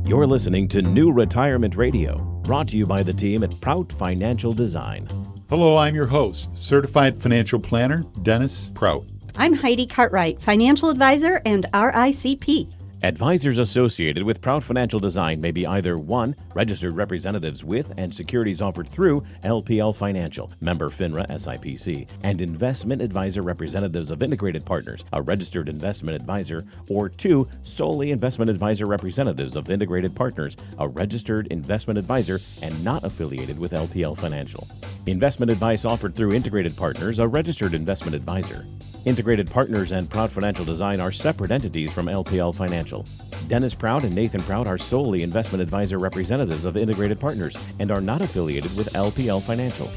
You're listening to New Retirement Radio, brought to you by the team at Prout Financial Design. Hello, I'm your host, Certified Financial Planner, Dennis Prout. I'm Heidi Cartwright, Financial Advisor and RICP. Advisors associated with Prout Financial Design may be either 1. Registered representatives with and securities offered through LPL Financial, member FINRA SIPC, and investment advisor representatives of Integrated Partners, a registered investment advisor, or 2. Solely investment advisor representatives of Integrated Partners, a registered investment advisor and not affiliated with LPL Financial. Investment advice offered through Integrated Partners, a registered investment advisor. Integrated Partners and Prout Financial Design are separate entities from LPL Financial. Dennis Prout and Nathan Prout are solely investment advisor representatives of Integrated Partners and are not affiliated with LPL Financial.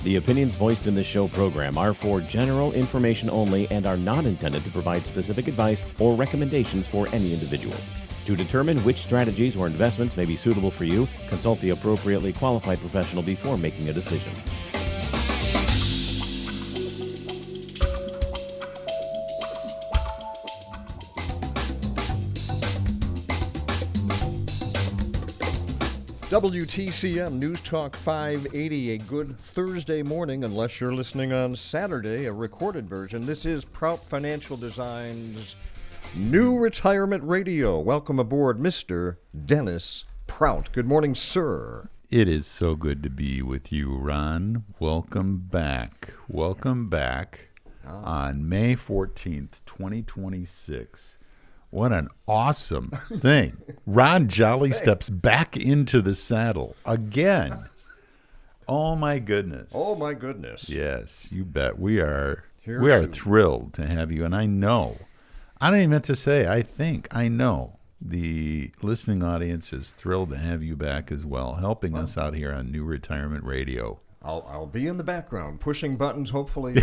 The opinions voiced in this show program are for general information only and are not intended to provide specific advice or recommendations for any individual. To determine which strategies or investments may be suitable for you, consult the appropriately qualified professional before making a decision. WTCM News Talk 580, a good Thursday morning, unless you're listening on Saturday, a recorded version. This is Prout Financial Design's New Retirement Radio. Welcome aboard, Mr. Dennis Prout. Good morning, sir. It is so good to be with you, Ron. Welcome back. Welcome back on May 14th, 2026. What an awesome thing. Ron Jolly steps back into the saddle again. Oh, my goodness. Oh, my goodness. Yes, you bet. We are thrilled to have you. And I know, I don't even have to say, I know the listening audience is thrilled to have you back as well, helping us out here on New Retirement Radio. I'll be in the background, pushing buttons, hopefully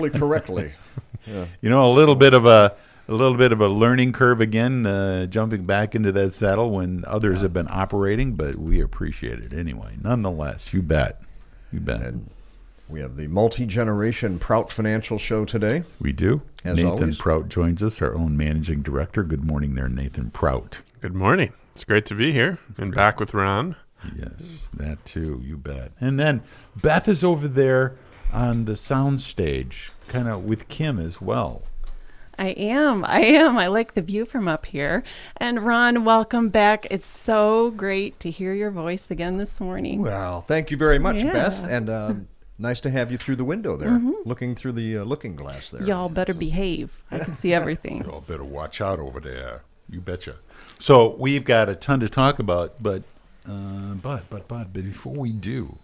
correctly. Yeah. You know, a little bit of a learning curve again, jumping back into that saddle when others have been operating, but we appreciate it anyway. Nonetheless, you bet. And we have the multi-generation Prout Financial Show today. We do. As Nathan always. Prout joins us, our own managing director. Good morning there, Nathan Prout. Good morning. It's great to be here and back with Ron. Yes, that too, you bet. And then Beth is over there on the sound stage, kind of with Kim as well. I am. I like the view from up here. And Ron, welcome back. It's so great to hear your voice again this morning. Well, thank you very much, Yeah. Beth. And nice to have you through the window there, looking through the looking glass there. Y'all better behave. I can see everything. Y'all better watch out over there. You betcha. So we've got a ton to talk about, but before we do,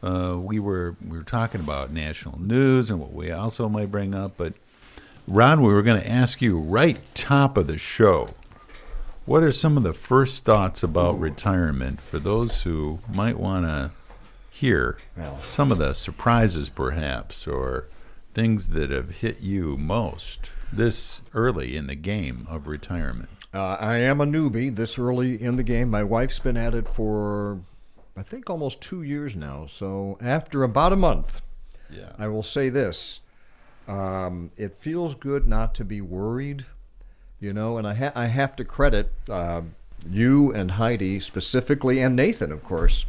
we were talking about national news and what we also might bring up, but Ron, we were going to ask you right top of the show, what are some of the first thoughts about retirement for those who might want to hear some of the surprises perhaps or things that have hit you most this early in the game of retirement? I am a newbie this early in the game. My wife's been at it for, I think, almost 2 years now. So after about a month, I will say this. It feels good not to be worried, and I have to credit you and Heidi specifically, and Nathan, of course,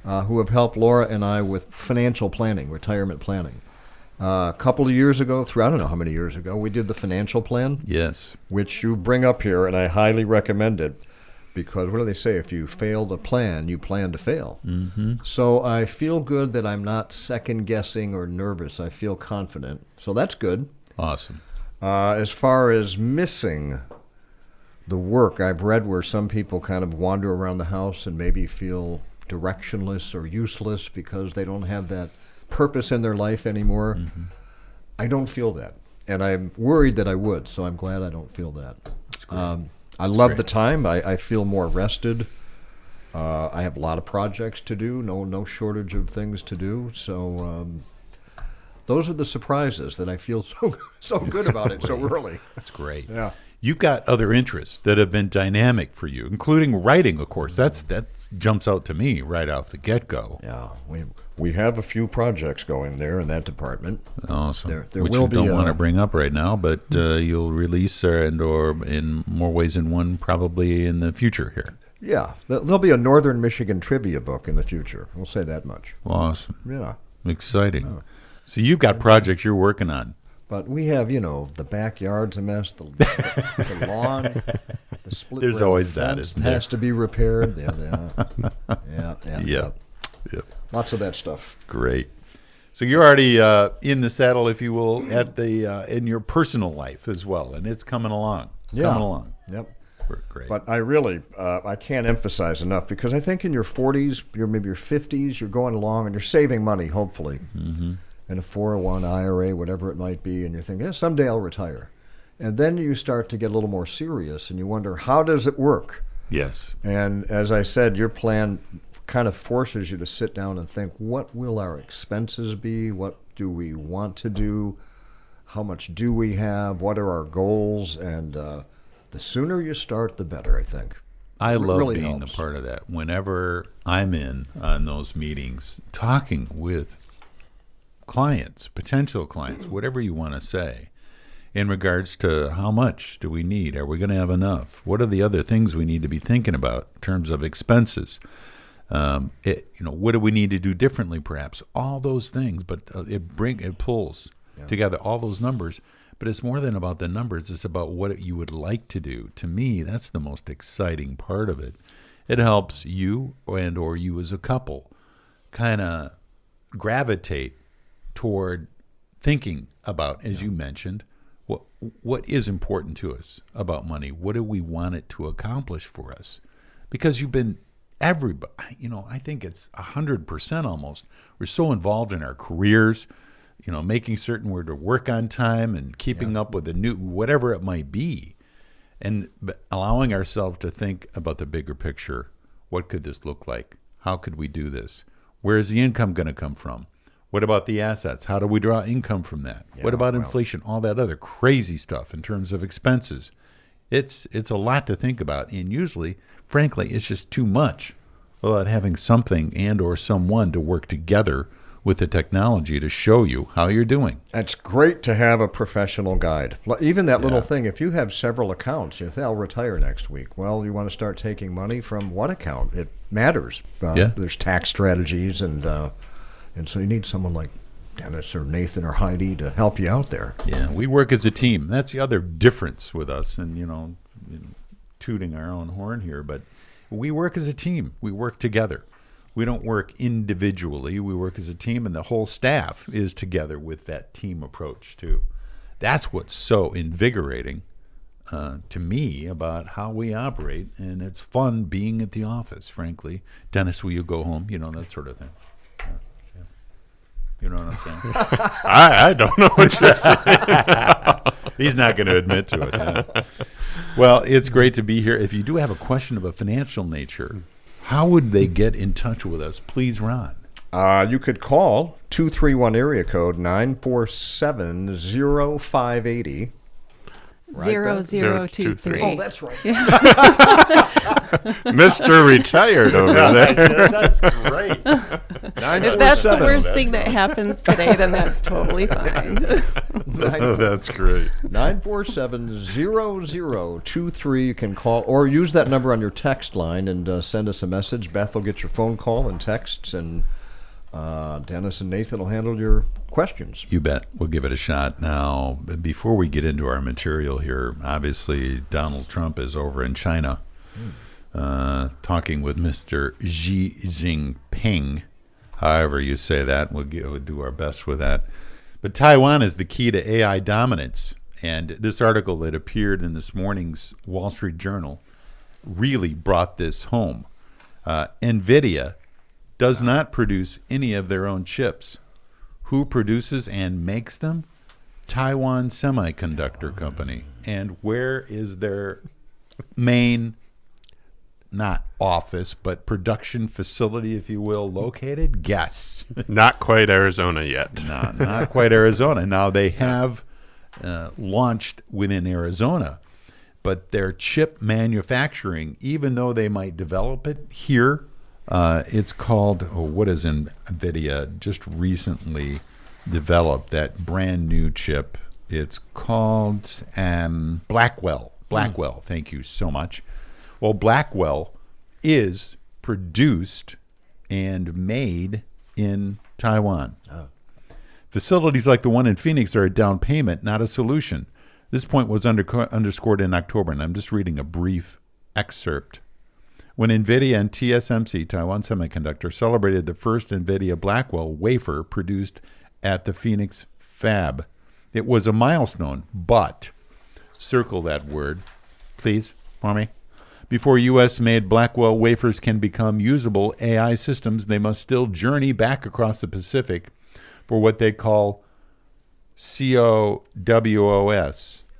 who have helped Laura and I with financial planning, retirement planning. A couple of years ago, I don't know how many years ago, we did the financial plan. Yes. Which you bring up here, and I highly recommend it. Because what do they say? If you fail to plan, you plan to fail. Mm-hmm. So I feel good that I'm not second-guessing or nervous. I feel confident. So that's good. Awesome. As far as missing the work, I've read where some people kind of wander around the house and maybe feel directionless or useless because they don't have that purpose in their life anymore. Mm-hmm. I don't feel that. And I'm worried that I would, so I'm glad I don't feel that. I love the time. I feel more rested. I have a lot of projects to do, no shortage of things to do. So those are the surprises that I feel so good about it so early. That's great. Yeah. You've got other interests that have been dynamic for you, including writing, of course. That jumps out to me right off the get-go. Yeah, we have a few projects going there in that department. Awesome. There Which will you be don't want to bring up right now, but you'll release or in more ways than one probably in the future here. Yeah, there'll be a Northern Michigan trivia book in the future. We'll say that much. Awesome. Yeah. Exciting. So you've got projects you're working on. But we have, the backyard's a mess, the lawn, the split. There's rail always that, fence isn't there? has to be repaired. Yeah. Yep. Lots of that stuff. Great. So you're already in the saddle, if you will, at the in your personal life as well, and it's coming along. Yeah. Coming along. Yep. Great. But I really, I can't emphasize enough, because I think in your 40s, maybe your 50s, you're going along and you're saving money, hopefully. Mm-hmm. In a 401 IRA, whatever it might be, and you're thinking, someday I'll retire. And then you start to get a little more serious, and you wonder, how does it work? Yes. And as I said, your plan kind of forces you to sit down and think, what will our expenses be? What do we want to do? How much do we have? What are our goals? And the sooner you start, the better, I think. I love really being helps. a part of that. Whenever I'm in on those meetings, talking with clients, potential clients, whatever you want to say, in regards to how much do we need? Are we going to have enough? What are the other things we need to be thinking about in terms of expenses? What do we need to do differently, perhaps? All those things, but it pulls together all those numbers. But it's more than about the numbers. It's about what you would like to do. To me, that's the most exciting part of it. It helps you or you as a couple kind of gravitate toward thinking about, as you mentioned, what is important to us about money. What do we want it to accomplish for us? Because you've been everybody. I think it's 100% almost. We're so involved in our careers. Making certain we're to work on time and keeping up with the new, whatever it might be, and allowing ourselves to think about the bigger picture. What could this look like? How could we do this? Where is the income going to come from? What about the assets? How do we draw income from that? What about inflation? All that other crazy stuff in terms of expenses. It's a lot to think about, and usually, frankly, it's just too much without having something and or someone to work together with the technology to show you how you're doing. It's great to have a professional guide. Even that little thing, if you have several accounts, you say, I'll retire next week. Well, you want to start taking money from what account? It matters. There's tax strategies, and so you need someone like Dennis or Nathan or Heidi to help you out there. Yeah, we work as a team. That's the other difference with us, and, tooting our own horn here, but we work as a team. We work together. We don't work individually. We work as a team, and the whole staff is together with that team approach, too. That's what's so invigorating to me about how we operate, and it's fun being at the office, frankly. Dennis, will you go home? That sort of thing. Yeah. You know what I'm saying? I don't know what you're saying. He's not going to admit to it. Yeah. Well, it's great to be here. If you do have a question of a financial nature, how would they get in touch with us? Please, Ron. You could call 231 area code 947-0580. Right, 0023. Oh, that's right. Mr. Retired over there. That's great. If that's the worst thing that happens today, then that's totally fine. Oh, that's great. 947-0023. You can call or use that number on your text line and send us a message. Beth will get your phone call and texts, and Dennis and Nathan will handle your questions. You bet. We'll give it a shot. Now, before we get into our material here, obviously Donald Trump is over in China talking with Mr. Xi Jinping. However you say that, we'll do our best with that. But Taiwan is the key to AI dominance. And this article that appeared in this morning's Wall Street Journal really brought this home. NVIDIA does not produce any of their own chips. Who produces and makes them? Taiwan Semiconductor Company. And where is their main, not office, but production facility, if you will, located? Guess. Not quite Arizona yet. No, not quite Arizona. Now, they have launched within Arizona, but their chip manufacturing, even though they might develop it here, it's called, what is NVIDIA just recently developed, that brand new chip. It's called Blackwell. Blackwell, thank you so much. Well, Blackwell is produced and made in Taiwan. Facilities like the one in Phoenix are a down payment, not a solution. This point was underscored in October, and I'm just reading a brief excerpt. When NVIDIA and TSMC, Taiwan Semiconductor, celebrated the first NVIDIA Blackwell wafer produced at the Phoenix fab, it was a milestone, but, circle that word, please, for me. Before U.S.-made Blackwell wafers can become usable AI systems, they must still journey back across the Pacific for what they call COWOS.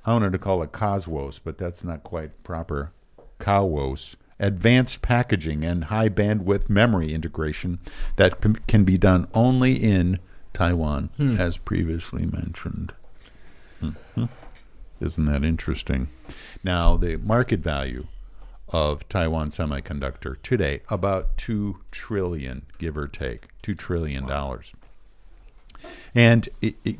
I wanted to call it COSWOS, but that's not quite proper. COWOS. Advanced packaging and high bandwidth memory integration that can be done only in Taiwan, as previously mentioned. Isn't that interesting? Now, the market value of Taiwan Semiconductor today, about $2 trillion, give or take, $2 trillion. Wow. And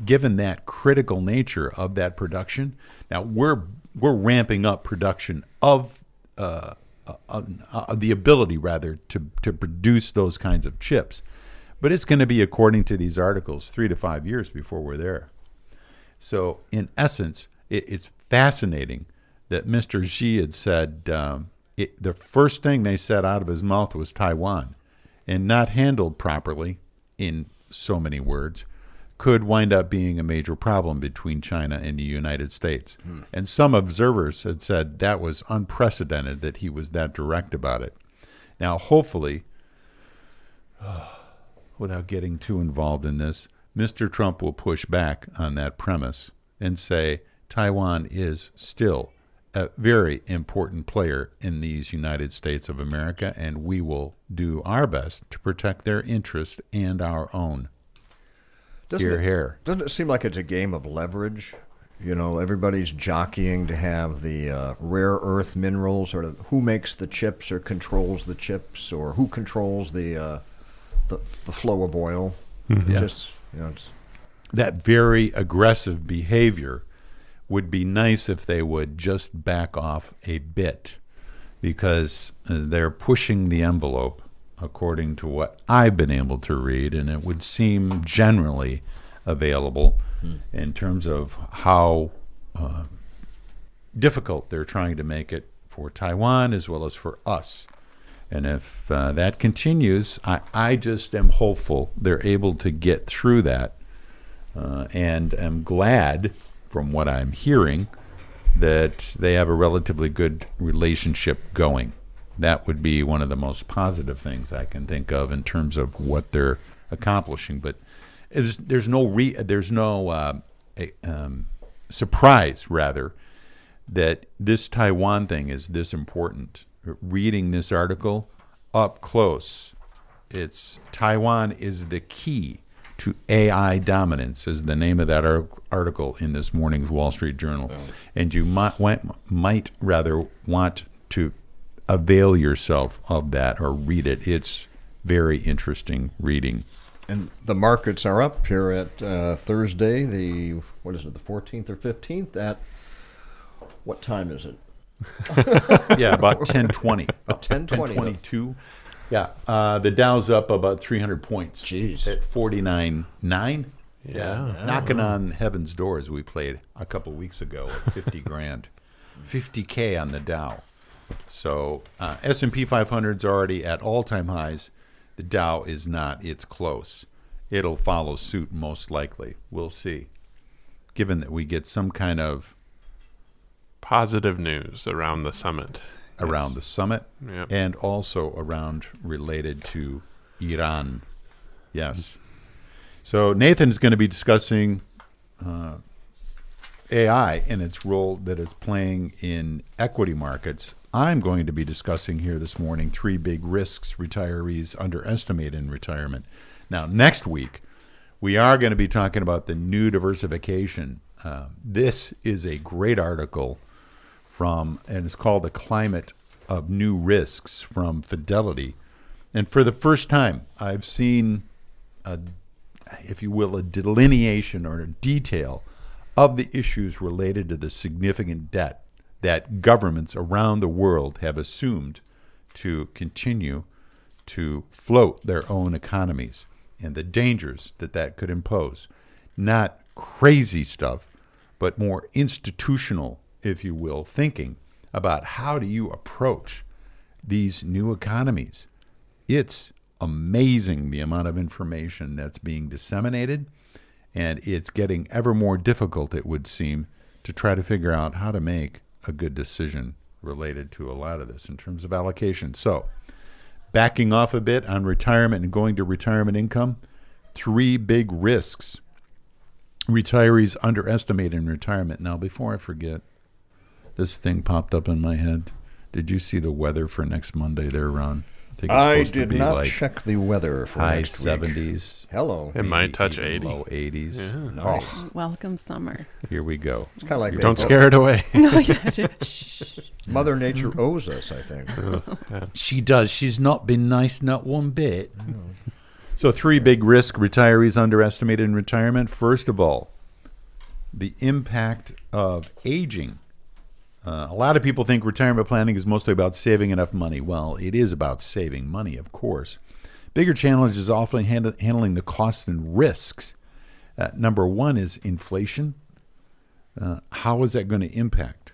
given that critical nature of that production, now we're ramping up production of the ability, rather, to produce those kinds of chips. But it's going to be, according to these articles, 3 to 5 years before we're there. So, in essence, it's fascinating that Mr. Xi had said the first thing they said out of his mouth was Taiwan, and not handled properly, in so many words, could wind up being a major problem between China and the United States. And some observers had said that was unprecedented, that he was that direct about it. Now, hopefully, without getting too involved in this, Mr. Trump will push back on that premise and say Taiwan is still a very important player in these United States of America, and we will do our best to protect their interest and our own. Doesn't it seem like it's a game of leverage? You know, everybody's jockeying to have the rare earth minerals, or who makes the chips or controls the chips, or who controls the flow of oil. Yes. That very aggressive behavior would be nice if they would just back off a bit, because they're pushing the envelope, according to what I've been able to read, and it would seem generally available in terms of how difficult they're trying to make it for Taiwan as well as for us. And if that continues, I just am hopeful they're able to get through that, and am glad, from what I'm hearing, that they have a relatively good relationship going. That would be one of the most positive things I can think of in terms of what they're accomplishing. But there's no surprise, rather, that this Taiwan thing is this important. Reading this article up close, it's Taiwan is the key to AI dominance, is the name of that article in this morning's Wall Street Journal. And you might rather want to avail yourself of that or read it. It's very interesting reading. And the markets are up here at Thursday, the 14th or 15th, at what time is it? Yeah, about 10:20. 10:22. Yeah, the Dow's up about 300 points. Jeez. At 49.9. Yeah. Knocking on heaven's door, as we played a couple weeks ago, at 50 grand. 50K on the Dow. So S&P 500's already at all-time highs. The Dow is not. It's close. It'll follow suit most likely. We'll see. Given that we get some kind of positive news around the summit. Around the summit, Yep. and also around related to Iran. Yes. So Nathan's going to be discussing AI and its role that it's playing in equity markets. I'm going to be discussing here this morning 3 big risks retirees underestimate in retirement. Now, next week, we are going to be talking about the new diversification. This is a great article and it's called The Climate of New Risks from Fidelity. And for the first time, I've seen, if you will, a delineation or a detail of the issues related to the significant debt that governments around the world have assumed to continue to float their own economies and the dangers that that could impose. Not crazy stuff, but more institutional, if you will, thinking about how do you approach these new economies. It's amazing the amount of information that's being disseminated, and it's getting ever more difficult, it would seem, to try to figure out how to make a good decision related to a lot of this in terms of allocation. So, backing off a bit on retirement and going to retirement income, 3 big risks retirees underestimate in retirement. Now, before I forget, this thing popped up in my head. Did you see the weather for next Monday there, Ron? I think it's I supposed to did be not like check the weather for high next week. 70s. Hello. It might touch even 80. Low 80s. Yeah. Nice. Oh, Welcome summer. here we go. It's kind of like Don't scare it away. Mother Nature owes us, I think. She does. She's not been nice, not one bit. So 3 big risks retirees underestimate in retirement. First of all, the impact of aging. A lot of people think retirement planning is mostly about saving enough money. Well, it is about saving money, of course. Bigger challenge is often handling the costs and risks. Number 1 is inflation. How is that going to impact?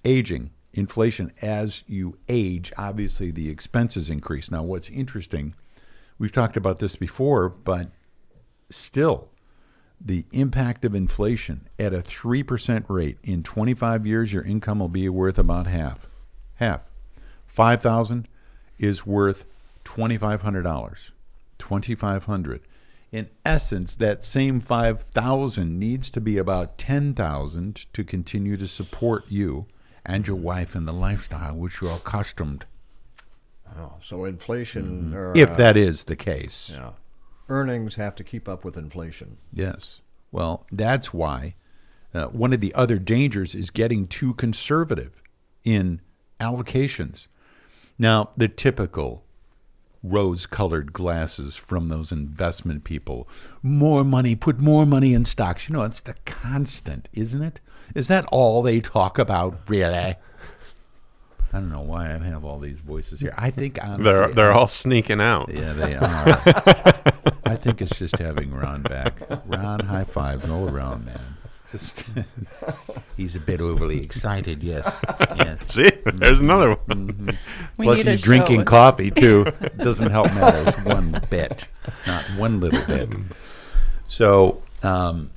Aging, inflation. As you age, obviously the expenses increase. Now, what's interesting, we've talked about this before, but still, the impact of inflation at a 3% rate in 25 years, your income will be worth about half. $5,000 is worth $2,500. $2,500. In essence, that same $5,000 needs to be about $10,000 to continue to support you and your wife in the lifestyle which you're accustomed. Oh, so inflation... If that is the case. Yeah. Earnings have to keep up with inflation. Yes. Well, that's why one of the other dangers is getting too conservative in allocations. Now, the typical rose-colored glasses from those investment people. More money, put more money in stocks. You know, it's the constant, isn't it? Is that all they talk about, really? I don't know why I have all these voices here. I think honestly, They're all sneaking out. Yeah, they are. I think it's just having Ron back. Ron, high fives all around, man. Just he's a bit overly excited. Yes. See, there's another one. Plus, he's drinking coffee too. It doesn't help matters one bit, not one little bit. So, I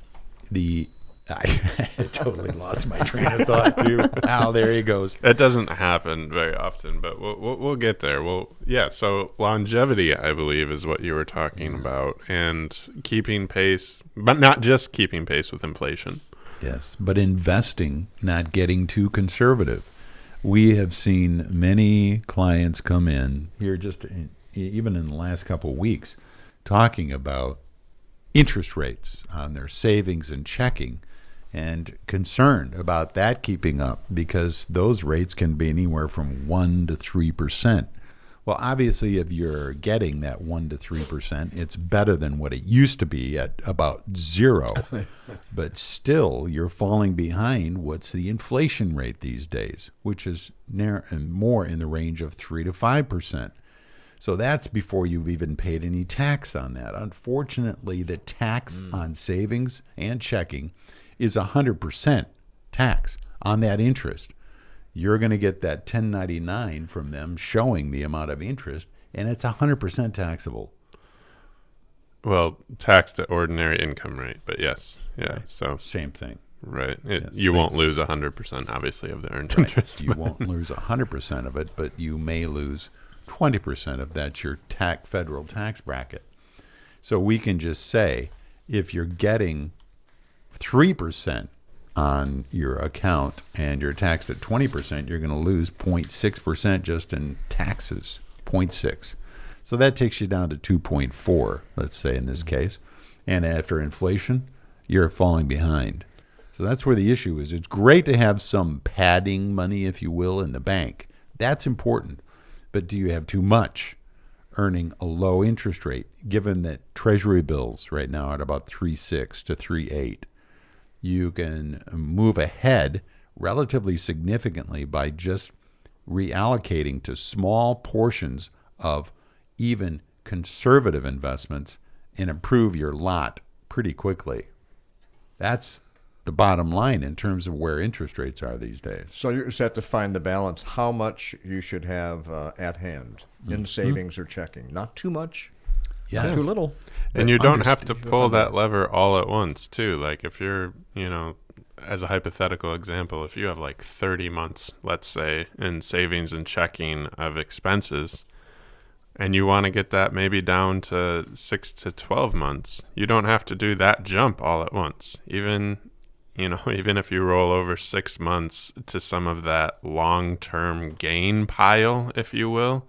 totally lost my train of thought too. Now there he goes. It doesn't happen very often, but we'll get there. So longevity, I believe, is what you were talking about, and keeping pace, but not just keeping pace with inflation. Yes, but investing, not getting too conservative. We have seen many clients come in here even in the last couple of weeks talking about interest rates on their savings and checking, and concerned about that keeping up because those rates can be anywhere from 1% to 3%. Well, obviously, if you're getting that 1% to 3%, it's better than what it used to be at about 0. But still, you're falling behind what's the inflation rate these days, which is more in the range of 3% to 5%. So that's before you've even paid any tax on that. Unfortunately, the tax on savings and checking is 100% tax on that interest. You're going to get that 1099 from them showing the amount of interest, and it's 100% taxable. Well, taxed at ordinary income rate, but yes. Yeah, Right. so Same thing. right. Yes, You won't lose 100%, obviously, of the earned interest. You won't lose 100% of it, but you may lose 20% of that, your federal tax bracket. So we can just say if you're getting 3% on your account and you're taxed at 20%, you're going to lose 0.6% just in taxes, 0.6. So that takes you down to 2.4, let's say in this case. And after inflation, you're falling behind. So that's where the issue is. It's great to have some padding money, if you will, in the bank. That's important. But do you have too much, earning a low interest rate, given that Treasury bills right now are at about 3.6 to 3.8? You can move ahead relatively significantly by just reallocating to small portions of even conservative investments and improve your lot pretty quickly. That's the bottom line in terms of where interest rates are these days. So you just have to find the balance, how much you should have at hand in savings or checking. Not too much, not too little. And you don't have to pull that lever all at once, too. Like if you're, as a hypothetical example, if you have like 30 months, let's say, in savings and checking of expenses, and you want to get that maybe down to 6 to 12 months, you don't have to do that jump all at once. Even if you roll over 6 months to some of that long-term gain pile, if you will,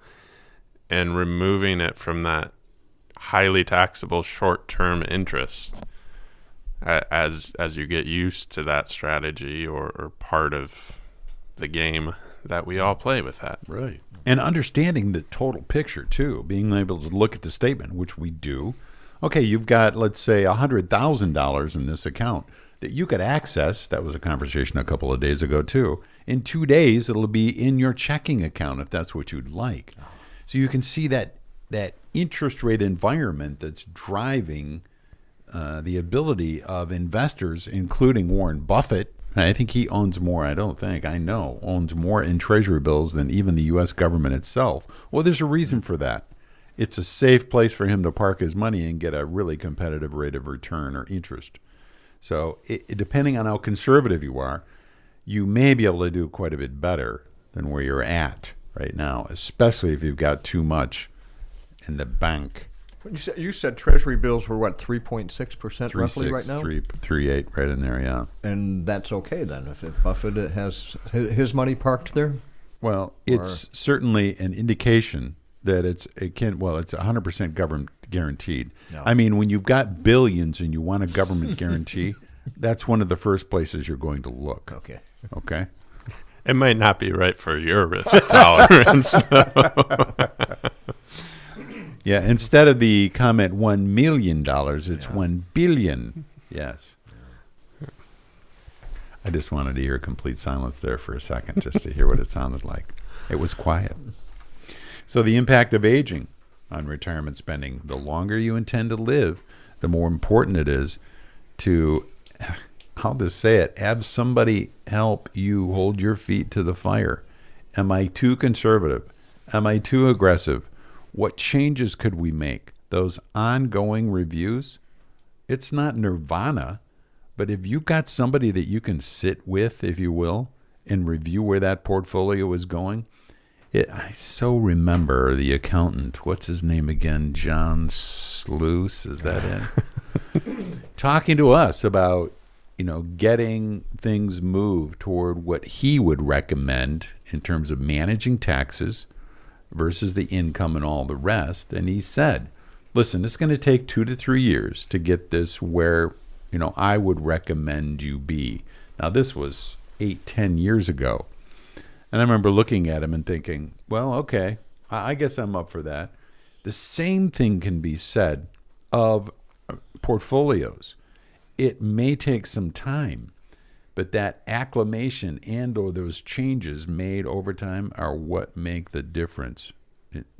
and removing it from that highly taxable short-term interest as you get used to that strategy or part of the game that we all play with that. Right. And understanding the total picture, too, being able to look at the statement, which we do. Okay, you've got, let's say, $100,000 in this account that you could access. That was a conversation a couple of days ago, too. In 2 days, it'll be in your checking account if that's what you'd like. So you can see that interest rate environment that's driving the ability of investors, including Warren Buffett. I think he owns more, owns more in Treasury bills than even the U.S. government itself. Well, there's a reason for that. It's a safe place for him to park his money and get a really competitive rate of return or interest. So depending on how conservative you are, you may be able to do quite a bit better than where you're at right now, especially if you've got too much in the bank. You said Treasury bills were what, 3.6% roughly right now? 3.8 right in there, yeah. And that's okay then if Buffett has his money parked there? Well, it's certainly an indication that it's 100% government guaranteed. No. I mean, when you've got billions and you want a government guarantee, that's one of the first places you're going to look. Okay. It might not be right for your risk tolerance. Yeah, instead of the comment $1 million, it's 1 billion. Yes. I just wanted to hear complete silence there for a second just to hear what it sounded like. It was quiet. So the impact of aging on retirement spending, the longer you intend to live, the more important it is to, have somebody help you hold your feet to the fire. Am I too conservative? Am I too aggressive? What changes could we make? Those ongoing reviews, it's not nirvana, but if you've got somebody that you can sit with, if you will, and review where that portfolio is going. I so remember the accountant, what's his name again? John Sluice, is that it? Talking to us about, getting things moved toward what he would recommend in terms of managing taxes versus the income and all the rest. And he said, listen, it's going to take 2 to 3 years to get this where, I would recommend you be. Now, this was 8-10 years ago. And I remember looking at him and thinking, well, okay, I guess I'm up for that. The same thing can be said of portfolios. It may take some time, but that acclimation and or those changes made over time are what make the difference.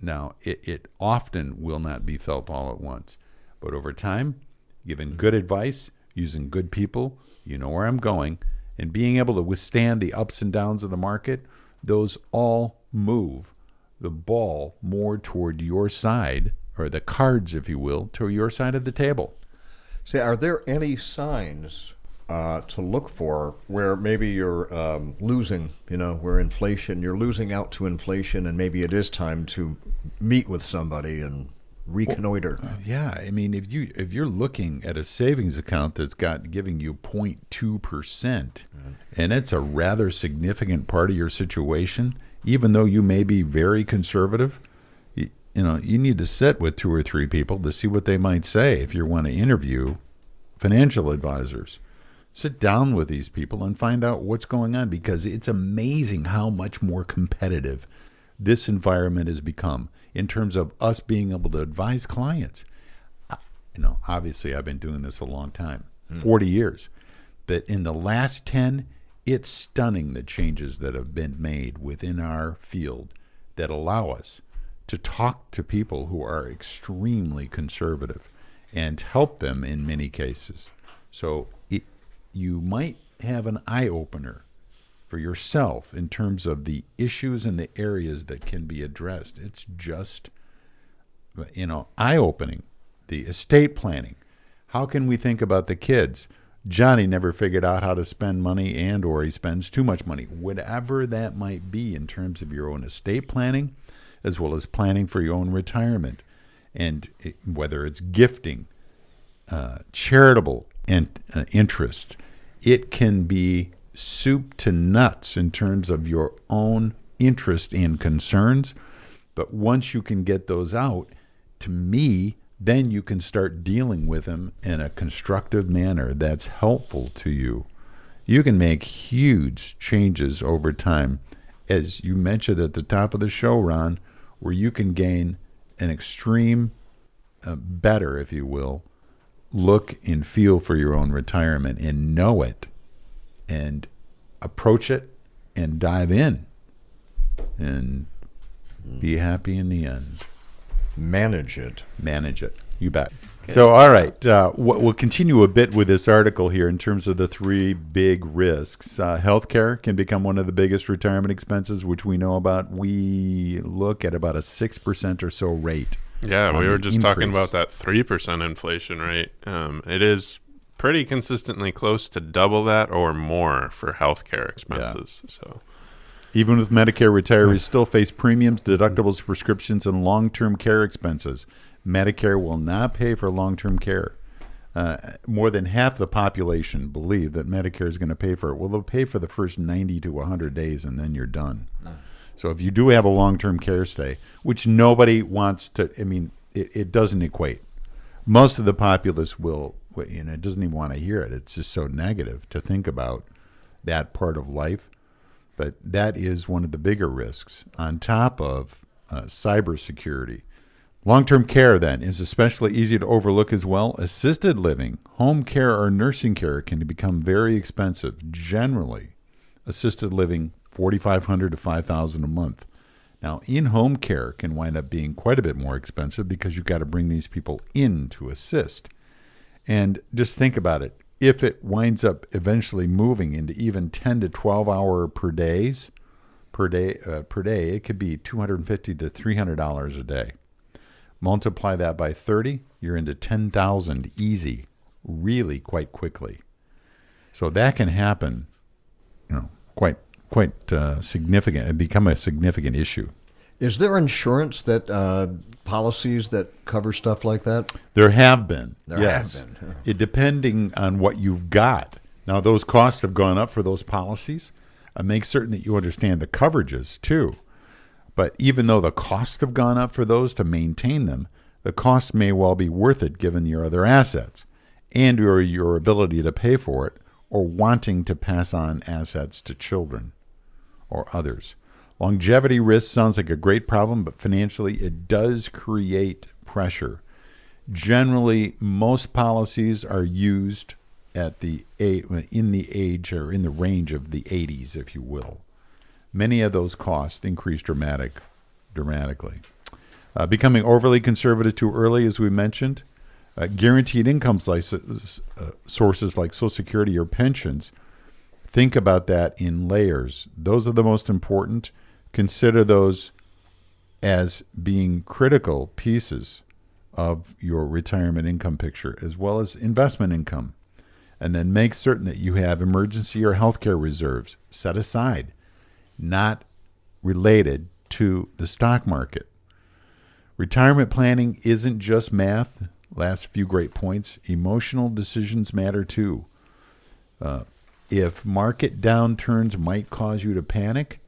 Now, it often will not be felt all at once, but over time, giving good advice, using good people, you know where I'm going, and being able to withstand the ups and downs of the market, those all move the ball more toward your side, or the cards, if you will, to your side of the table. Say, are there any signs to look for where maybe you're losing, where you're losing out to inflation, and maybe it is time to meet with somebody and reconnoiter? Yeah, I mean, if you're looking at a savings account that's giving you 0.2%, and it's a rather significant part of your situation, even though you may be very conservative, you need to sit with 2 or 3 people to see what they might say if you want to interview financial advisors. Sit down with these people and find out what's going on, because it's amazing how much more competitive this environment has become in terms of us being able to advise clients. Obviously I've been doing this a long time, 40 years. But in the last 10, it's stunning the changes that have been made within our field that allow us to talk to people who are extremely conservative and help them in many cases. So you might have an eye-opener for yourself in terms of the issues and the areas that can be addressed. It's just, eye-opening. The estate planning. How can we think about the kids? Johnny never figured out how to spend money, and or he spends too much money. Whatever that might be in terms of your own estate planning, as well as planning for your own retirement. And whether it's gifting, charitable interest, it can be soup to nuts in terms of your own interest and concerns. But once you can get those out, to me, then you can start dealing with them in a constructive manner that's helpful to you. You can make huge changes over time, as you mentioned at the top of the show, Ron, where you can gain an extreme, better, if you will, look and feel for your own retirement and know it and approach it and dive in and be happy in the end. Manage it. You bet. So, all right. We'll continue a bit with this article here in terms of the three big risks. Healthcare can become one of the biggest retirement expenses, which we know about. We look at about a 6% or so rate. Yeah, we were just increase. talking about that 3% inflation rate. It is pretty consistently close to double that or more for healthcare expenses. Yeah. So, even with Medicare, retirees still face premiums, deductibles, prescriptions, and long-term care expenses. Medicare will not pay for long-term care. More than half the population believe that Medicare is going to pay for it. Well, they'll pay for the first 90 to 100 days, and then you're done. So if you do have a long-term care stay, which nobody wants to, it doesn't equate. Most of the populace will, it doesn't even want to hear it. It's just so negative to think about that part of life. But that is one of the bigger risks on top of cybersecurity. Long-term care, then, is especially easy to overlook as well. Assisted living, home care, or nursing care can become very expensive. Generally, assisted living, $4,500 to $5,000 a month. Now, in-home care can wind up being quite a bit more expensive because you've got to bring these people in to assist. And just think about it. If it winds up eventually moving into even 10 to 12 hour per day, it could be $250 to $300 a day. Multiply that by 30, you're into $10,000 easy, really quite quickly. So that can happen, quite significant and become a significant issue. Is there insurance that policies that cover stuff like that? There have been. Yes. It depending on what you've got. Now, those costs have gone up for those policies. Make certain that you understand the coverages too. But even though the costs have gone up for those to maintain them, the costs may well be worth it given your other assets and your ability to pay for it, or wanting to pass on assets to children or others. Longevity risk sounds like a great problem, but financially it does create pressure. Generally, most policies are used in the range of the 80s, if you will. Many of those costs increase dramatically. Becoming overly conservative too early, as we mentioned. Guaranteed income sources like Social Security or pensions, think about that in layers. Those are the most important. Consider those as being critical pieces of your retirement income picture, as well as investment income. And then make certain that you have emergency or healthcare reserves set aside, not related to the stock market. Retirement planning isn't just math. Last few great points. Emotional decisions matter too. If market downturns might cause you to panic,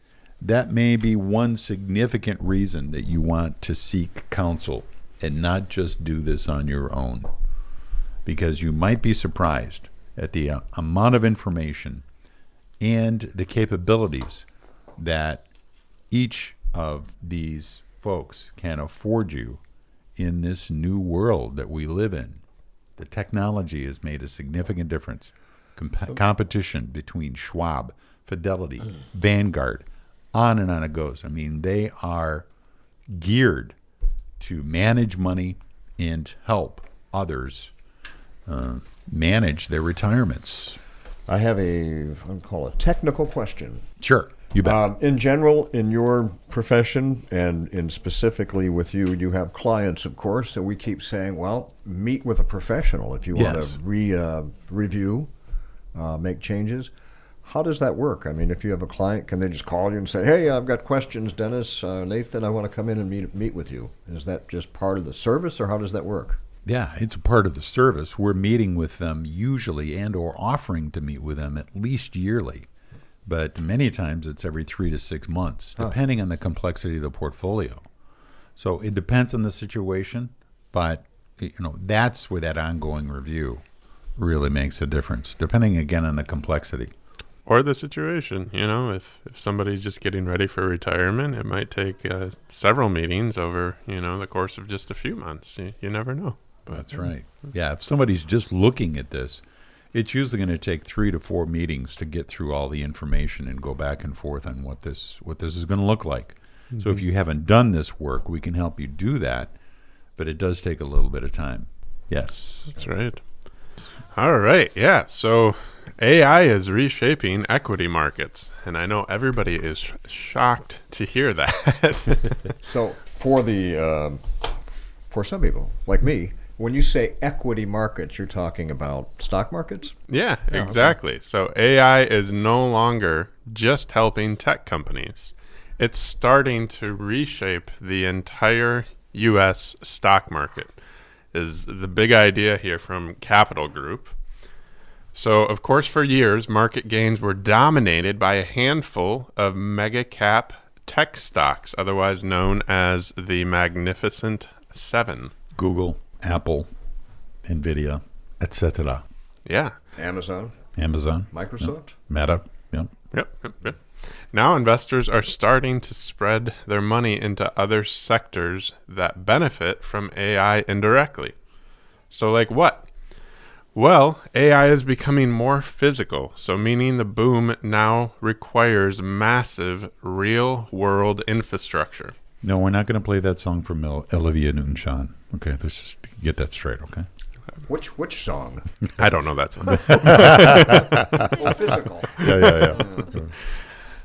that may be one significant reason that you want to seek counsel and not just do this on your own. Because you might be surprised at the amount of information and the capabilities that each of these folks can afford you in this new world that we live in. The technology has made a significant difference. Competition between Schwab, Fidelity, Vanguard, on and on it goes. I mean, they are geared to manage money and help others manage their retirements. I have I'll call it a technical question. Sure, you bet. In general, in your profession and in specifically with you, you have clients, of course, that we keep saying, well, meet with a professional if you want Yes. to review, make changes. How does that work? I mean, if you have a client, can they just call you and say, hey, I've got questions, Dennis, Nathan, I want to come in and meet with you? Is that just part of the service, or how does that work? Yeah, it's a part of the service. We're meeting with them usually and or offering to meet with them at least yearly. But many times it's every 3 to 6 months, depending on the complexity of the portfolio. So it depends on the situation, but that's where that ongoing review really makes a difference, depending again on the complexity. Or the situation, if somebody's just getting ready for retirement, it might take several meetings over, the course of just a few months. You never know. But, That's right. Yeah, if somebody's just looking at this, it's usually going to take 3 to 4 meetings to get through all the information and go back and forth on what this is going to look like. Mm-hmm. So if you haven't done this work, we can help you do that, but it does take a little bit of time. Yes. That's right. All right. Yeah. So AI is reshaping equity markets, and I know everybody is shocked to hear that. So for some people like me, when you say equity markets, you're talking about stock markets? Yeah, exactly. Okay. So AI is no longer just helping tech companies. It's starting to reshape the entire U.S. stock market, is the big idea here from Capital Group. So, of course, for years, market gains were dominated by a handful of mega cap tech stocks, otherwise known as the Magnificent Seven. Google, Apple, NVIDIA, etc. Yeah. Amazon, Yep. Microsoft, Meta. Yep. Now investors are starting to spread their money into other sectors that benefit from AI indirectly. So like what? Well, AI is becoming more physical, so meaning the boom now requires massive real-world infrastructure. No, we're not going to play that song from Olivia Newton-John. Okay, let's just get that straight, okay? Which song? I don't know that song. Oh, physical. Yeah.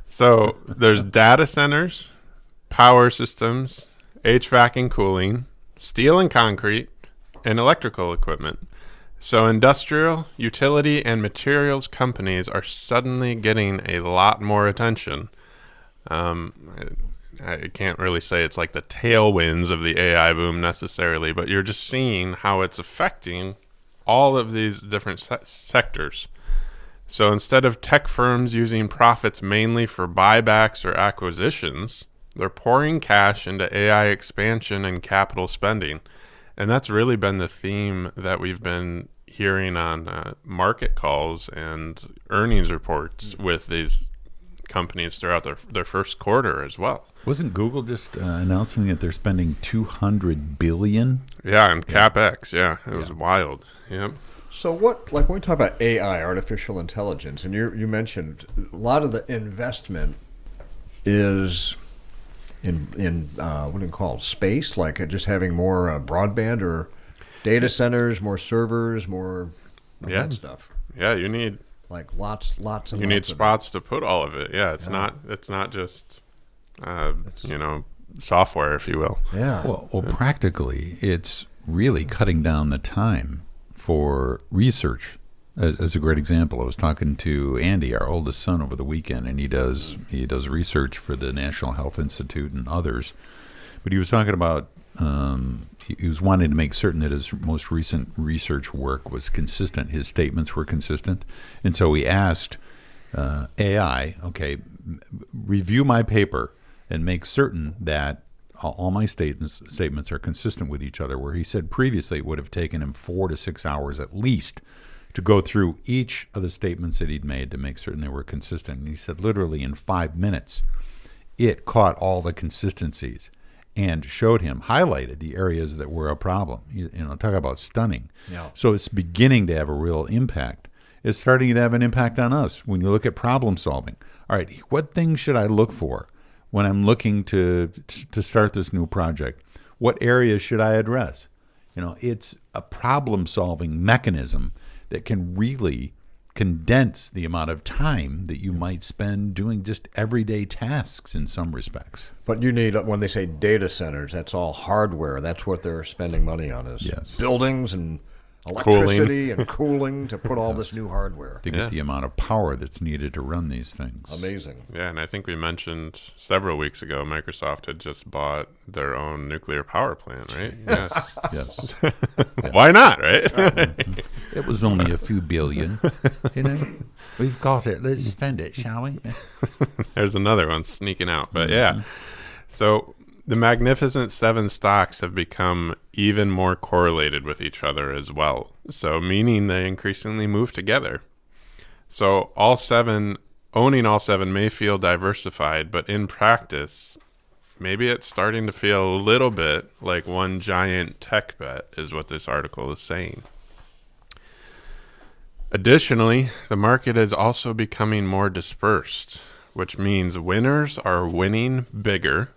So there's data centers, power systems, HVAC and cooling, steel and concrete, and electrical equipment. So industrial, utility, and materials companies are suddenly getting a lot more attention. I can't really say it's like the tailwinds of the AI boom necessarily, but you're just seeing how it's affecting all of these different sectors. So instead of tech firms using profits mainly for buybacks or acquisitions, they're pouring cash into AI expansion and capital spending. And that's really been the theme that we've been hearing on market calls and earnings reports with these companies throughout their first quarter as well. Wasn't Google just announcing that they're spending $200 billion? Yeah, and CapEx. Yeah, it was wild. Yep. So when we talk about AI, artificial intelligence, and you mentioned a lot of the investment is in what do you call it, space, like just having more broadband or data centers, more servers, more that stuff. Yeah, you need like lots and you need spots to put all of it. Yeah, it's not just software, if you will. Yeah. Well, practically, it's really cutting down the time for research. As a great example, I was talking to Andy, our oldest son, over the weekend, and he does research for the National Health Institute and others. But he was talking about he was wanting to make certain that his most recent research work was consistent. His statements were consistent, and so he asked AI, okay, review my paper and make certain that all my statements are consistent with each other. Where he said previously it would have taken him 4 to 6 hours at least to go through each of the statements that he'd made to make certain they were consistent. And he said literally in 5 minutes, it caught all the consistencies and showed him, highlighted the areas that were a problem. Talk about stunning. Yeah. So it's beginning to have a real impact. It's starting to have an impact on us when you look at problem solving. All right, what things should I look for when I'm looking to start this new project? What areas should I address? It's a problem solving mechanism that can really condense the amount of time that you might spend doing just everyday tasks in some respects. But you need, when they say data centers, that's all hardware. That's what they're spending money on, is buildings and electricity and cooling to put all this new hardware. To get the amount of power that's needed to run these things. Amazing. Yeah, and I think we mentioned several weeks ago, Microsoft had just bought their own nuclear power plant, right? Yes. Yes. Why not, right? It was only a few billion. We've got it. Let's spend it, shall we? There's another one sneaking out. But yeah, so the Magnificent Seven stocks have become even more correlated with each other as well. So meaning they increasingly move together. So owning all seven may feel diversified, but in practice, maybe it's starting to feel a little bit like one giant tech bet, is what this article is saying. Additionally, the market is also becoming more dispersed, which means winners are winning bigger,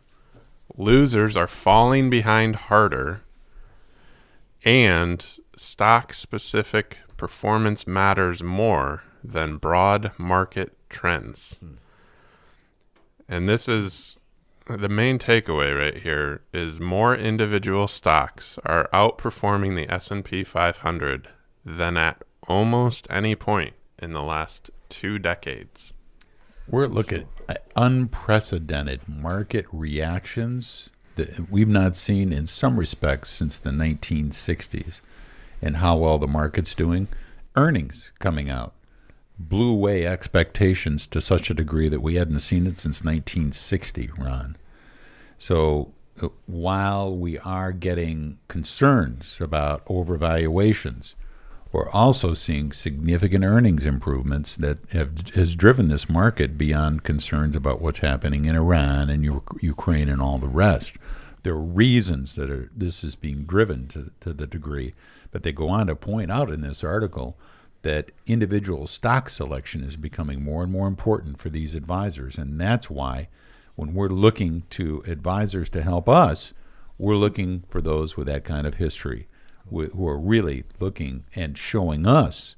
losers are falling behind harder, and stock-specific performance matters more than broad market trends. And this is the main takeaway right here, is more individual stocks are outperforming the S&P 500 than at almost any point in the last 2 decades. We're looking at unprecedented market reactions that we've not seen in some respects since the 1960s, and how well the market's doing. Earnings coming out blew away expectations to such a degree that we hadn't seen it since 1960, Ron. So while we are getting concerns about overvaluations, we're also seeing significant earnings improvements that has driven this market beyond concerns about what's happening in Iran and Ukraine and all the rest. There are reasons that this is being driven to the degree, but they go on to point out in this article that individual stock selection is becoming more and more important for these advisors, and that's why when we're looking to advisors to help us, we're looking for those with that kind of history, who are really looking and showing us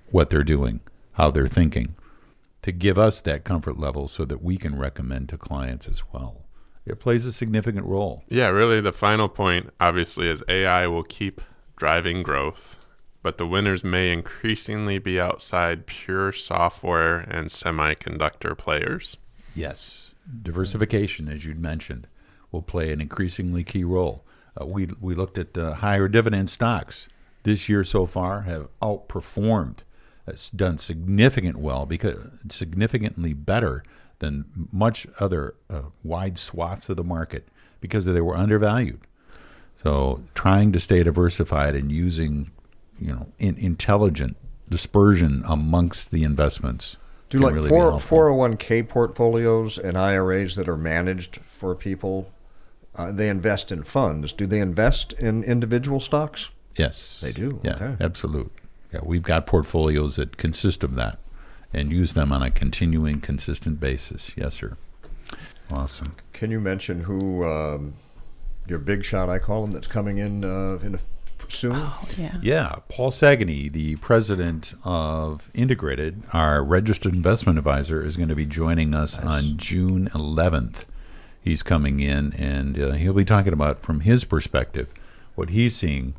what they're doing, how they're thinking, to give us that comfort level so that we can recommend to clients as well. It plays a significant role. Yeah, really the final point, obviously, is AI will keep driving growth, but the winners may increasingly be outside pure software and semiconductor players. Yes, diversification, as you'd mentioned, will play an increasingly key role. We looked at higher dividend stocks this year so far have outperformed. It's done significantly better than much other wide swaths of the market because they were undervalued. So trying to stay diversified and using intelligent dispersion amongst the investments. Do you like really 401k portfolios and IRAs that are managed for people? They invest in funds. Do they invest in individual stocks? Yes. They do? Yeah, okay. Absolutely. Yeah, we've got portfolios that consist of that and use them on a continuing, consistent basis. Yes, sir. Awesome. Can you mention who your big shot, I call him, that's coming in soon? Oh, yeah. Yeah, Paul Sagany, the president of Integrated, our registered investment advisor, is going to be joining us on June 11th. He's coming in, and he'll be talking about, from his perspective, what he's seeing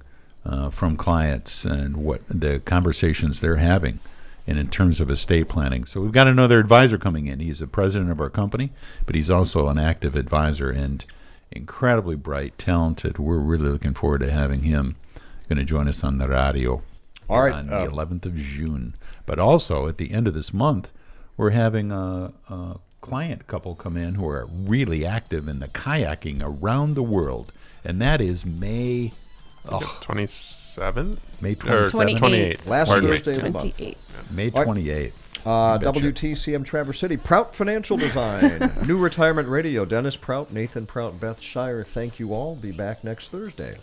from clients and what the conversations they're having, and in terms of estate planning. So we've got another advisor coming in. He's the president of our company, but he's also an active advisor and incredibly bright, talented. We're really looking forward to having him. Going to join us on the radio on the 11th of June. But also at the end of this month, we're having a client couple come in who are really active in the kayaking around the world, and that is May. It's 27th? May Or 27th. 28th. Last Pardon me. Thursday of the month. 28. May 28th. WTCM Traverse City, Prout Financial Design, New Retirement Radio, Dennis Prout, Nathan Prout, Beth Shire. Thank you all. Be back next Thursday.